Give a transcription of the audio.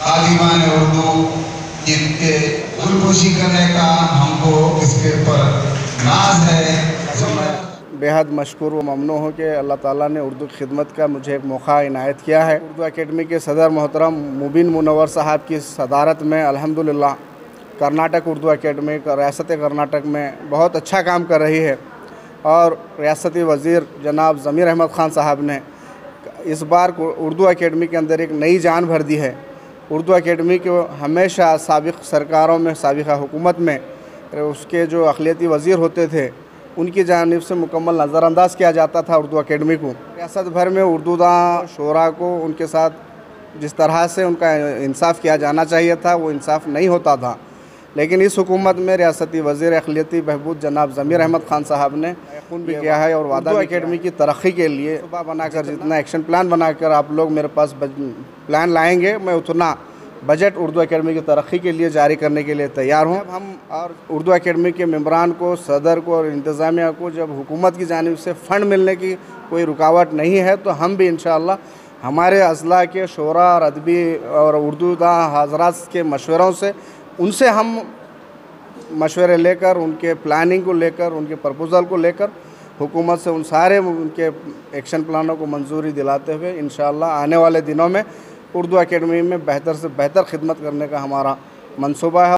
खादिमान उर्दू की गुलपोशी करने का हमको इसके ऊपर नाज है। बेहद मशकूर व ममनू हूँ कि अल्लाह ताला ने उर्दू की खिदमत का मुझे एक मौका इनायत किया है। उर्दू अकेडमी के सदर मोहतरम मुबिन मुनव्वर साहब की सदारत में अल्हम्दुलिल्लाह कर्नाटक उर्दू अकेडमी रियासत कर्नाटक में बहुत अच्छा काम कर रही है और रियासती वज़ीर जनाब ज़मीर अहमद ख़ान साहब ने इस बार उर्दू अकेडमी के अंदर एक नई जान भर दी है। उर्दू अकेडमी को हमेशा साबिक़ सरकारों में, साबिक़ा हुकूमत में उसके जो अक़लियती वज़ीर होते थे उनकी जानिब से मुकम्मल नज़रअंदाज किया जाता था। उर्दू अकेडमी को रियासत भर में उर्दूदां शोरा को उनके साथ जिस तरह से उनका इंसाफ़ किया जाना चाहिए था वो इंसाफ़ नहीं होता था, लेकिन इस हुकूमत में रियासती वज़ीर अक़लियती बहबूद जनाब ज़मीर अहमद ख़ान साहब ने यकीन भी किया है और वादा अकेडमी की तरक्की के लिए सुबह बनाकर जितना एक्शन प्लान बनाकर आप लोग मेरे पास प्लान लाएंगे, मैं उतना बजट उर्दू अकेडमी की तरक्की के लिए जारी करने के लिए तैयार हूँ। हम और उर्दू अकेडमी के मेंबरान को, सदर को और इंतज़ामिया को जब हुकूमत की जानिब से फ़ंड मिलने की कोई रुकावट नहीं है तो हम भी इंशाअल्लाह हमारे अज़ला के शोरा और अदबी और उर्दूदां हज़रात के मशवरों से उनसे हम मशवरे लेकर, उनके प्लानिंग को लेकर, उनके प्रपोज़ल को लेकर हुकूमत से उन सारे उनके एक्शन प्लानों को मंजूरी दिलाते हुए इंशाअल्लाह आने वाले दिनों में उर्दू अकेडमी में बेहतर से बेहतर खिदमत करने का हमारा मंसूबा है।